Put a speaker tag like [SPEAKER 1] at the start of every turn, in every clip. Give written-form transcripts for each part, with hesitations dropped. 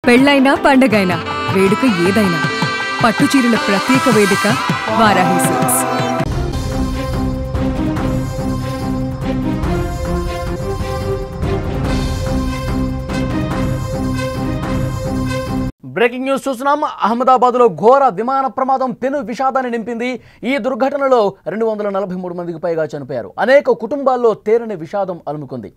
[SPEAKER 1] పెళ్ళైనా పండగైనా వేడుక ఏదైనా పట్టుచీరల ప్రత్యేక వేదిక వారాహి సిల్క్స్.
[SPEAKER 2] బ్రేకింగ్ న్యూస్ చూస్తున్నాం. అహ్మదాబాద్లో ఘోర విమాన ప్రమాదం పెను విషాదాన్ని నింపింది. ఈ దుర్ఘటనలో 243 మందికి పైగా చనిపోయారు. అనేక కుటుంబాల్లో తేరని విషాదం అలుముకుంది.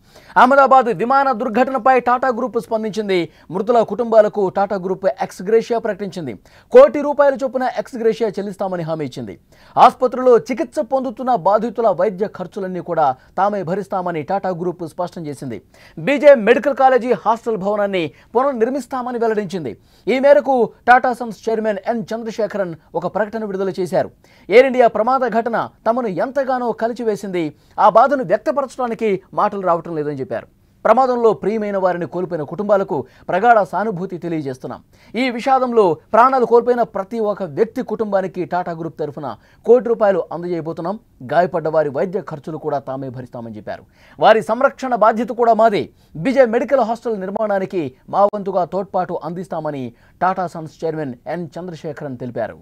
[SPEAKER 2] అహ్మదాబాద్ విమాన దుర్ఘటనపై టాటా గ్రూప్ స్పందించింది. మృతుల కుటుంబాలకు టాటా గ్రూప్ ఎక్స్గ్రేషియా ప్రకటించింది. ₹1 కోటి చొప్పున ఎక్స్గ్రేషియా చెల్లిస్తామని హామీ ఇచ్చింది. ఆసుపత్రిలో చికిత్స పొందుతున్న బాధితుల వైద్య ఖర్చులన్నీ కూడా తామే భరిస్తామని టాటా గ్రూప్ స్పష్టం చేసింది. బీజే మెడికల్ కాలేజీ హాస్టల్ భవనాన్ని పునర్నిర్మిస్తామని వెల్లడించింది. ఈ మేరకు టాటా సన్స్ చైర్మన్ ఎన్ చంద్రశేఖరన్ ఒక ప్రకటన విడుదల చేశారు. ఎయిర్ ఇండియా ప్రమాద ఘటన తమను ఎంతగానో కలిచివేసింది. ఆ బాధను వ్యక్తపరచడానికి మాటలు రావటం లేదని చెప్పారు. ప్రమాదంలో ప్రియమైన వారిని కోల్పోయిన కుటుంబాలకు ప్రగాఢ సానుభూతి తెలియజేస్తున్నాం. ఈ విషాదంలో ప్రాణాలు కోల్పోయిన ప్రతి ఒక్క వ్యక్తి కుటుంబానికి టాటా గ్రూప్ తరఫున ₹1 కోటి అందజేయబోతున్నాం. గాయపడ్డ వారి వైద్య ఖర్చులు కూడా తామే భరిస్తామని చెప్పారు. వారి సంరక్షణ బాధ్యత కూడా మాదే. బీజే మెడికల్ హాస్టల్ నిర్మాణానికి మా వంతుగా తోడ్పాటు అందిస్తామని టాటా సన్స్ చైర్మన్ ఎన్ చంద్రశేఖరన్ తెలిపారు.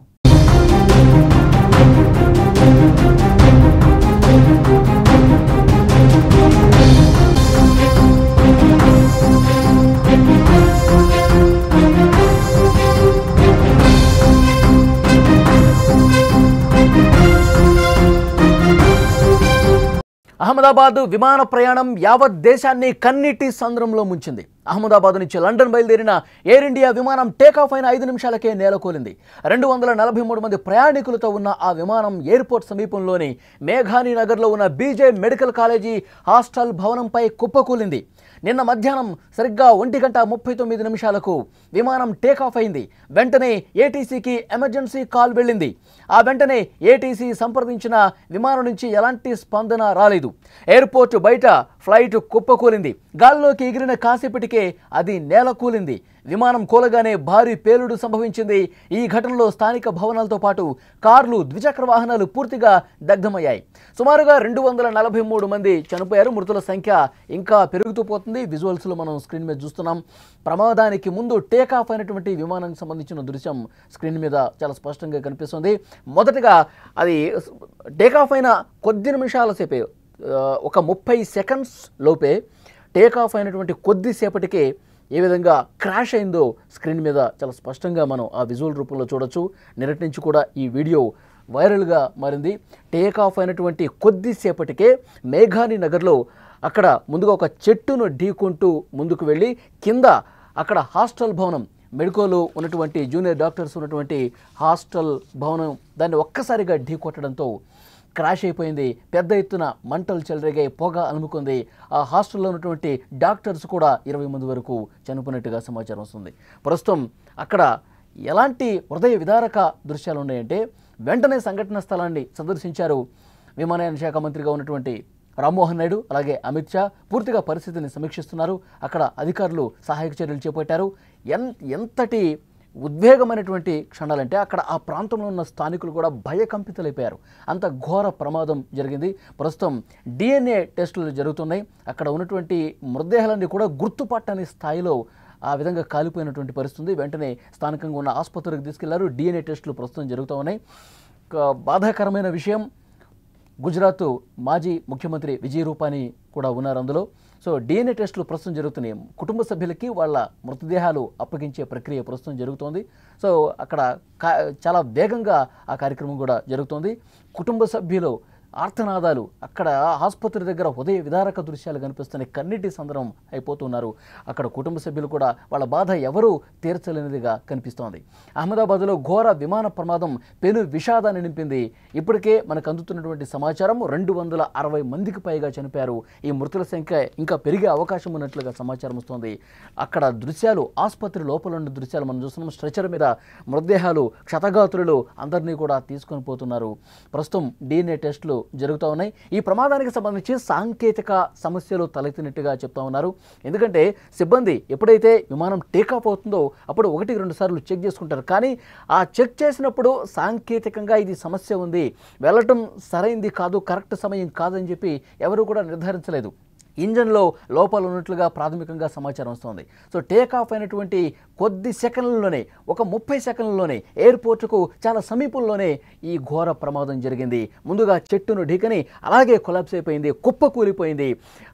[SPEAKER 2] అహ్మదాబాద్ విమాన ప్రయాణం యావత్ దేశాన్ని కన్నీటి సంద్రంలో ముంచింది. అహ్మదాబాద్ నుంచి లండన్ బయలుదేరిన ఎయిర్ ఇండియా విమానం టేకాఫ్ అయిన 5 నిమిషాలకే నేలకూలింది. 243 మంది ప్రయాణికులతో ఉన్న ఆ విమానం ఎయిర్పోర్ట్ సమీపంలోని మేఘానీ నగర్లో ఉన్న బీజే మెడికల్ కాలేజీ హాస్టల్ భవనంపై కుప్పకూలింది. నిన్న మధ్యాహ్నం సరిగ్గా 1:39 విమానం టేకాఫ్ అయింది. వెంటనే ఏటీసీకి ఎమర్జెన్సీ కాల్ వెళ్ళింది. ఆ వెంటనే ఏటీసీ సంప్రదించిన విమానం నుంచి ఎలాంటి స్పందన రాలేదు. ఎయిర్పోర్ట్ బయట ఫ్లైట్ కుప్పకూలింది. గాల్లోకి ఎగిరిన కాసేపటికే అది నేలకూలింది. విమానం కూలగానే భారీ పేలుడు సంభవించింది. ఈ ఘటనలో స్థానిక భవనాలతో పాటు కార్లు, ద్విచక్ర వాహనాలు పూర్తిగా దగ్ధమయ్యాయి. సుమారుగా 243 మంది చనిపోయారు. మృతుల సంఖ్య ఇంకా పెరుగుతూ పోతుంది. విజువల్స్లో మనం స్క్రీన్ మీద చూస్తున్నాం. ప్రమాదానికి ముందు టేకాఫ్ అయినటువంటి విమానానికి సంబంధించిన దృశ్యం స్క్రీన్ మీద చాలా స్పష్టంగా కనిపిస్తుంది. మొదటగా అది టేకాఫ్ అయిన కొద్ది నిమిషాల సేపే, ఒక 30 సెకండ్స్ లోపే టేకాఫ్ అయినటువంటి కొద్దిసేపటికే ఏ విధంగా క్రాష్ అయిందో స్క్రీన్ మీద చాలా స్పష్టంగా మనం ఆ విజువల్ రూపంలో చూడొచ్చు. నిన్నటి నుంచి కూడా ఈ వీడియో వైరల్గా మారింది. టేకాఫ్ అయినటువంటి కొద్దిసేపటికే మేఘానీ నగర్లో అక్కడ ముందుగా ఒక చెట్టును ఢీకొంటూ ముందుకు వెళ్ళి కింద అక్కడ హాస్టల్ భవనం, మెడికోలో ఉన్నటువంటి జూనియర్ డాక్టర్స్ ఉన్నటువంటి హాస్టల్ భవనం దాన్ని ఒక్కసారిగా ఢీకొట్టడంతో క్రాష్ అయిపోయింది. పెద్ద ఎత్తున మంటలు చెలరేగాయి, పొగ అలుముకుంది. ఆ హాస్టల్లో ఉన్నటువంటి డాక్టర్స్ కూడా 20 మంది వరకు చనిపోయినట్టుగా సమాచారం వస్తుంది. ప్రస్తుతం అక్కడ ఎలాంటి హృదయ విదారక దృశ్యాలు ఉన్నాయంటే, వెంటనే సంఘటన స్థలాన్ని సందర్శించారు విమానయాన శాఖ మంత్రిగా ఉన్నటువంటి రామ్మోహన్ నాయుడు, అలాగే అమిత్ షా. పూర్తిగా పరిస్థితిని సమీక్షిస్తున్నారు. అక్కడ అధికారులు సహాయక చర్యలు చేపట్టారు. ఎంతటి ఉద్వేగమైనటువంటి క్షణాలంటే అక్కడ ఆ ప్రాంతంలో ఉన్న స్థానికులు కూడా భయకంపితులైపోయారు. అంత ఘోర ప్రమాదం జరిగింది. ప్రస్తుతం DNA టెస్టులు జరుగుతున్నాయి. అక్కడ ఉన్నటువంటి మృతదేహాలన్నీ కూడా గుర్తుపట్టని స్థాయిలో ఆ విధంగా కాలిపోయినటువంటి పరిస్థితి. వెంటనే స్థానికంగా ఉన్న ఆసుపత్రికి తీసుకెళ్లారు. DNA టెస్టులు ప్రస్తుతం జరుగుతూ ఉన్నాయి. బాధాకరమైన విషయం, గుజరాత్ మాజీ ముఖ్యమంత్రి విజయ్ రూపానీ కూడా ఉన్నారు అందులో. సో DNA టెస్టులు ప్రస్తుతం జరుగుతున్నాయి. కుటుంబ సభ్యులకి వాళ్ళ మృతదేహాలు అప్పగించే ప్రక్రియ ప్రస్తుతం జరుగుతోంది. సో అక్కడ చాలా వేగంగా ఆ కార్యక్రమం కూడా జరుగుతోంది. కుటుంబ సభ్యులు ఆర్తనాదాలు, అక్కడ ఆసుపత్రి దగ్గర ఉదయ విదారక దృశ్యాలు కనిపిస్తున్నాయి. కన్నీటి సందరం అయిపోతున్నారు. అక్కడ కుటుంబ సభ్యులు కూడా వాళ్ళ బాధ ఎవరూ తీర్చలేనిదిగా కనిపిస్తోంది. అహ్మదాబాద్లో ఘోర విమాన ప్రమాదం పెను విషాదాన్ని నింపింది. ఇప్పటికే మనకు అందుతున్నటువంటి సమాచారం 260 మందికి పైగా చనిపోయారు. ఈ మృతుల సంఖ్య ఇంకా పెరిగే అవకాశం ఉన్నట్లుగా సమాచారం వస్తోంది. అక్కడ దృశ్యాలు, ఆసుపత్రి లోపల ఉన్న దృశ్యాలు మనం చూస్తున్నాం. స్ట్రెచర్ మీద మృతదేహాలు, క్షతగాత్రులు అందరినీ కూడా తీసుకొని పోతున్నారు. ప్రస్తుతం DNA టెస్టులు జరుగుతూ ఉన్నాయి. ఈ ప్రమాదానికి సంబంధించి సాంకేతిక సమస్యలు తలెత్తినట్టుగా చెప్తా ఉన్నారు. ఎందుకంటే సిబ్బంది ఎప్పుడైతే విమానం టేకాఫ్ అవుతుందో అప్పుడు 1-2 సార్లు చెక్ చేసుకుంటారు. కానీ ఆ చెక్ చేసినప్పుడు సాంకేతికంగా ఇది సమస్య ఉంది, వెళ్ళటం సరైంది కాదు, కరెక్ట్ సమయం కాదని చెప్పి ఎవరు కూడా నిర్ధారించలేదు. ఇంజన్లో లోపాలు ఉన్నట్లుగా ప్రాథమికంగా సమాచారం వస్తుంది. సో టేక్ ఆఫ్ అయినటువంటి కొద్ది సెకండ్లలోనే, ఒక 30 సెకండ్లలోనే ఎయిర్పోర్టుకు చాలా సమీపంలోనే ఈ ఘోర ప్రమాదం జరిగింది. ముందుగా చెట్టును ఢీకని అలాగే కొలాప్స్ అయిపోయింది, కుప్పకూలిపోయింది.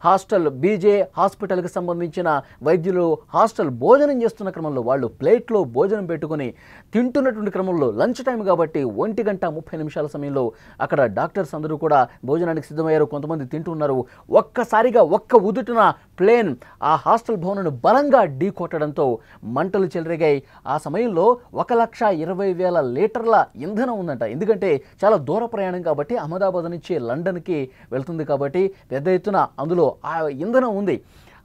[SPEAKER 2] హాస్టల్ బీజే హాస్పిటల్కి సంబంధించిన వైద్యులు హాస్టల్ భోజనం చేస్తున్న క్రమంలో వాళ్ళు ప్లేట్లో భోజనం పెట్టుకుని తింటున్నటువంటి క్రమంలో లంచ్ టైం కాబట్టి 1:30 సమయంలో అక్కడ డాక్టర్స్ అందరూ కూడా భోజనానికి సిద్ధమయ్యారు. కొంతమంది తింటున్నారు. ఒక్కసారిగా ఒక్క ఉదుటున ప్లేన్ ఆ హాస్టల్ భవనాన్ని బలంగా ఢీ కొట్టడంతో మంటలు చెలరేగాయి. ఆ సమయంలో 1,20,000 లీటర్ల ఇంధనం ఉందంట. ఎందుకంటే చాలా దూర ప్రయాణం కాబట్టి, అహ్మదాబాద్ నుంచి లండన్కి వెళ్తుంది కాబట్టి పెద్ద ఎత్తున అందులో ఆ ఇంధనం ఉంది.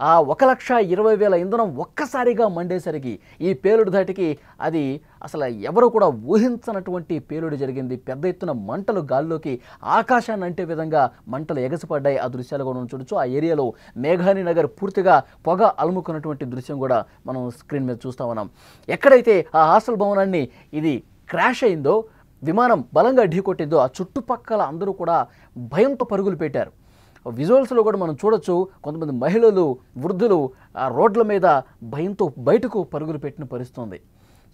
[SPEAKER 2] ఆ 1,20,000 ఇంధనం ఒక్కసారిగా మండేసరికి ఈ పేలుడు ధాటికి అది అసలు ఎవరు కూడా ఊహించనటువంటి పేలుడు జరిగింది. పెద్ద ఎత్తున మంటలు గాల్లోకి ఆకాశాన్ని అంటే విధంగా మంటలు ఎగసిపడ్డాయి. ఆ దృశ్యాలు కూడా మనం చూడొచ్చు. ఆ ఏరియాలో మేఘాని నగర్ పూర్తిగా పొగ అలుముకున్నటువంటి దృశ్యం కూడా మనం స్క్రీన్ మీద చూస్తూ ఉన్నాం. ఎక్కడైతే ఆ హాస్టల్ భవనాన్ని ఇది క్రాష్ అయిందో, విమానం బలంగా ఢీకొట్టిందో, ఆ చుట్టుపక్కల అందరూ కూడా భయంతో పరుగులు పెట్టారు. విజువల్స్లో కూడా మనం చూడొచ్చు. కొంతమంది మహిళలు, వృద్ధులు ఆ రోడ్ల మీద భయంతో బయటకు పరుగులు పెట్టిన పరిస్థితుంది.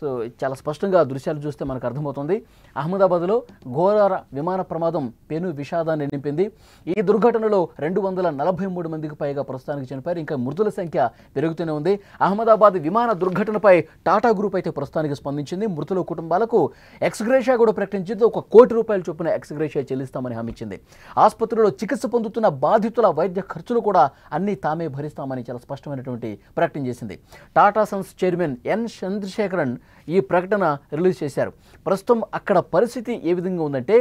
[SPEAKER 2] సో చాలా స్పష్టంగా దృశ్యాలు చూస్తే మనకు అర్థమవుతుంది. అహ్మదాబాద్లో ఘోర విమాన ప్రమాదం పెను విషాదాన్ని నింపింది. ఈ దుర్ఘటనలో 243 మందికి పైగా ప్రస్తుతానికి చనిపోయారు. ఇంకా మృతుల సంఖ్య పెరుగుతూనే ఉంది. అహ్మదాబాద్ విమాన దుర్ఘటనపై టాటా గ్రూప్ అయితే ప్రస్తుతానికి స్పందించింది. మృతుల కుటుంబాలకు ఎక్స్గ్రేషియా కూడా ప్రకటించింది. ₹1 కోటి చొప్పున ఎక్స్గ్రేషియా చెల్లిస్తామని హామీ ఇచ్చింది. ఆసుపత్రిలో చికిత్స పొందుతున్న బాధితుల వైద్య ఖర్చులు కూడా అన్ని తామే భరిస్తామని చాలా స్పష్టమైనటువంటి ప్రకటన చేసింది. టాటా సన్స్ చైర్మన్ ఎన్ చంద్రశేఖరన్ ఈ ప్రకటన రిలీజ్ చేశారు. ప్రస్తుతం అక్కడ పరిస్థితి ఏ విధంగా ఉందంటే,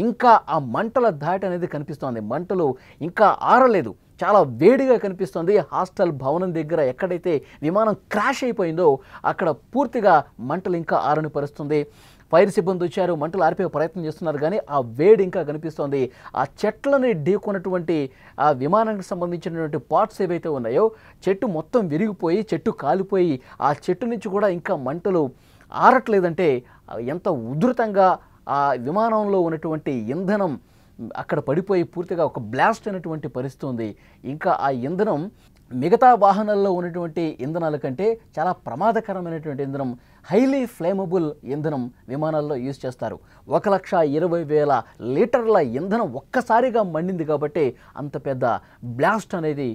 [SPEAKER 2] ఇంకా ఆ మంటల ధాటి అనేది కనిపిస్తోంది. మంటలు ఇంకా ఆరలేదు, చాలా వేడిగా కనిపిస్తోంది. హాస్టల్ భవనం దగ్గర ఎక్కడైతే విమానం క్రాష్ అయిపోయిందో అక్కడ పూర్తిగా మంటలు ఇంకా ఆరని పరిస్థితుంది. ఫైర్ సిబ్బంది వచ్చారు, మంటలు ఆర్పే ప్రయత్నం చేస్తున్నారు, కానీ ఆ వేడి ఇంకా కనిపిస్తోంది. ఆ చెట్లని ఢీకొన్నటువంటి ఆ విమానానికి సంబంధించినటువంటి పార్ట్స్ ఏవైతే ఉన్నాయో, చెట్టు మొత్తం విరిగిపోయి చెట్టు కాలిపోయి ఆ చెట్టు నుంచి కూడా ఇంకా మంటలు ఆరట్లేదంటే ఎంత ఉధృతంగా ఆ విమానంలో ఉన్నటువంటి ఇంధనం అక్కడ పడిపోయి పూర్తిగా ఒక బ్లాస్ట్ అయినటువంటి పరిస్థితి ఉంది. ఇంకా ఆ ఇంధనం మిగతా వాహనాల్లో ఉన్నటువంటి ఇంధనాల కంటే చాలా ప్రమాదకరమైనటువంటి ఇంధనం, హైలీ ఫ్లేమబుల్ ఇంధనం విమానాల్లో యూజ్ చేస్తారు. 1,20,000 లీటర్ల ఇంధనం ఒక్కసారిగా మండింది కాబట్టి అంత పెద్ద బ్లాస్ట్ అనేది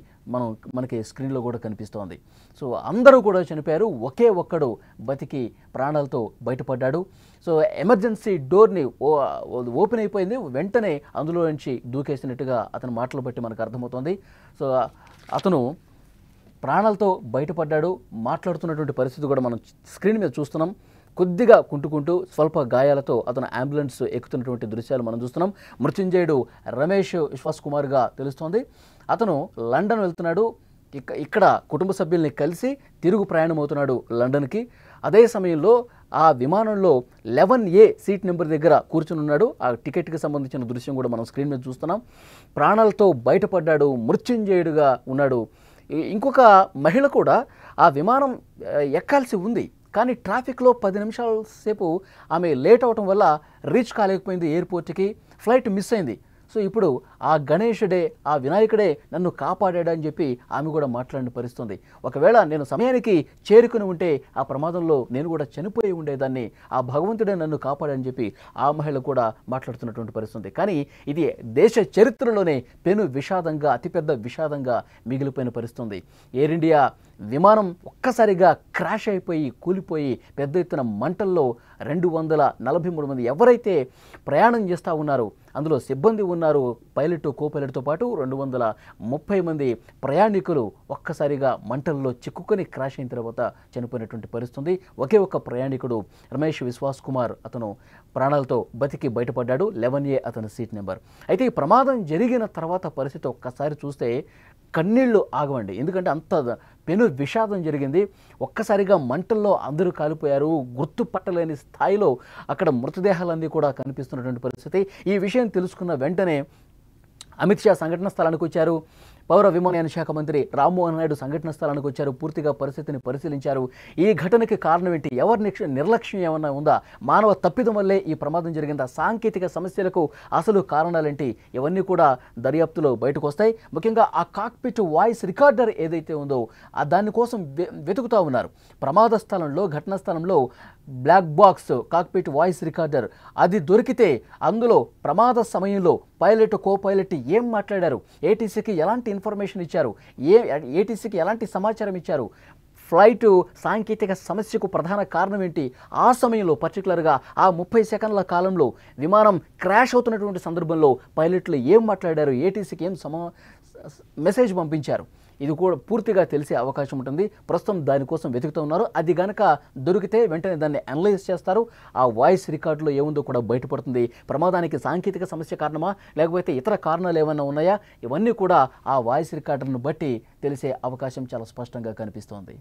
[SPEAKER 2] మనకి స్క్రీన్లో కూడా కనిపిస్తోంది. సో అందరూ కూడా చనిపోయారు. ఒకే ఒక్కడు బతికి ప్రాణాలతో బయటపడ్డాడు. సో ఎమర్జెన్సీ డోర్ని ఓపెన్ అయిపోయింది, వెంటనే అందులో నుంచి దూకేసినట్టుగా అతని మాటలు బట్టి మనకు అర్థమవుతోంది. సో అతను ప్రాణాలతో బయటపడ్డాడు. మాట్లాడుతున్నటువంటి పరిస్థితి కూడా మనం స్క్రీన్ మీద చూస్తున్నాం. కొద్దిగా కుంటుకుంటూ స్వల్ప గాయాలతో అతను అంబులెన్స్ ఎక్కుతున్నటువంటి దృశ్యాలు మనం చూస్తున్నాం. మృత్యుంజయుడు రమేష్ విశ్వాస్ కుమార్గా తెలుస్తోంది. అతను లండన్ వెళ్తున్నాడు. ఇక్కడ కుటుంబ సభ్యుల్ని కలిసి తిరుగు ప్రయాణం అవుతున్నాడు లండన్కి. అదే సమయంలో ఆ విమానంలో 11A సీట్ నెంబర్ దగ్గర కూర్చుని ఉన్నాడు. ఆ టికెట్కి సంబంధించిన దృశ్యం కూడా మనం స్క్రీన్ మీద చూస్తున్నాం. ప్రాణాలతో బయటపడ్డాడు, మృత్యుంజయుడుగా ఉన్నాడు. ఇంకొక మహిళ కూడా ఆ విమానం ఎక్కాల్సి ఉంది, కానీ ట్రాఫిక్లో 10 నిమిషాల సేపు ఆమె లేట్ అవటం వల్ల రీచ్ కాలేకపోయింది ఎయిర్పోర్ట్కి. ఫ్లైట్ మిస్ అయింది. సో ఇప్పుడు ఆ గణేశుడే, ఆ వినాయకుడే నన్ను కాపాడాడని చెప్పి ఆమె కూడా మాట్లాడిన పరిస్థితుంది. ఒకవేళ నేను సమయానికి చేరుకుని ఉంటే ఆ ప్రమాదంలో నేను కూడా చనిపోయి ఉండేదాన్ని, ఆ భగవంతుడే నన్ను కాపాడని చెప్పి ఆ మహిళ కూడా మాట్లాడుతున్నటువంటి పరిస్థితుంది. కానీ ఇది దేశ చరిత్రలోనే పెను విషాదంగా, అతిపెద్ద విషాదంగా మిగిలిపోయిన పరిస్థితుంది. ఎయిర్ ఇండియా విమానం ఒక్కసారిగా క్రాష్ అయిపోయి కూలిపోయి పెద్ద ఎత్తున మంటల్లో 243 మంది ఎవరైతే ప్రయాణం చేస్తూ ఉన్నారో అందులో సిబ్బంది ఉన్నారు, పైలట్ కో పైలట్తో పాటు 230 మంది ప్రయాణికులు ఒక్కసారిగా మంటల్లో చిక్కుకొని క్రాష్ అయిన తర్వాత చనిపోయినటువంటి పరిస్థితుంది. ఒకే ఒక్క ప్రయాణికుడు రమేష్ విశ్వాస్ కుమార్, అతను ప్రాణాలతో బతికి బయటపడ్డాడు. 11A అతని సీట్ నెంబర్. అయితే ఈ ప్రమాదం జరిగిన తర్వాత పరిస్థితి ఒక్కసారి చూస్తే కన్నీళ్లు ఆగవండి. ఎందుకంటే అంత పెను విషాదం జరిగింది. ఒక్కసారిగా మంటల్లో అందరూ కాలిపోయారు. గుర్తుపట్టలేని స్థాయిలో అక్కడ మృతదేహాలన్నీ కూడా కనిపిస్తున్నటువంటి పరిస్థితి. ఈ విషయం తెలుసుకున్న వెంటనే అమిత్ షా సంఘటన స్థలానికి వచ్చారు. పౌర విమానయాన శాఖ మంత్రి రామ్మోహన్ నాయుడు సంఘటన స్థలానికి వచ్చారు. పూర్తిగా పరిస్థితిని పరిశీలించారు. ఈ ఘటనకి కారణం ఏంటి, ఎవరి నిర్లక్ష్యం ఏమన్నా ఉందా, మానవ తప్పిదం వల్లే ఈ ప్రమాదం జరిగిందా, సాంకేతిక సమస్యలకు అసలు కారణాలేంటి, ఇవన్నీ కూడా దర్యాప్తులో బయటకు వస్తాయి. ముఖ్యంగా ఆ కాక్పిట్ వాయిస్ రికార్డర్ ఏదైతే ఉందో దానికోసం వెతుకుతూ ఉన్నారు. ప్రమాద స్థలంలో, ఘటనా స్థలంలో black box cockpit voice recorder అది దొరికితే అందులో ప్రమాద సమయంలో పైలట్, కో పైలట్ ఏం మాట్లాడారు, ఏటీసీకి ఎలాంటి ఇన్ఫర్మేషన్ ఇచ్చారు, ఏటీసీకి ఎలాంటి సమాచారం ఇచ్చారు, ఫ్లైట్ సాంకేతిక సమస్యకు ప్రధాన కారణం ఏంటి, ఆ సమయంలో పర్టికులర్గా ఆ 30 సెకండ్ల కాలంలో విమానం క్రాష్ అవుతున్నటువంటి సందర్భంలో పైలట్లు ఏం మాట్లాడారు, ఏటీసీకి ఏం మెసేజ్ పంపించారు, ఇది కూడా పూర్తిగా తెలిసే అవకాశం ఉంటుంది. ప్రస్తుతం దానికోసం వెతుకుతూ ఉన్నారు. అది గనక దొరికితే వెంటనే దాన్ని అనలైజ్ చేస్తారు. ఆ వాయిస్ రికార్డులో ఏముందో కూడా బయటపడుతుంది. ప్రమాదానికి సాంకేతిక సమస్య కారణమా, లేకపోతే ఇతర కారణాలు ఏమైనా ఉన్నాయా, ఇవన్నీ కూడా ఆ వాయిస్ రికార్డర్ను బట్టి తెలిసే అవకాశం చాలా స్పష్టంగా కనిపిస్తోంది.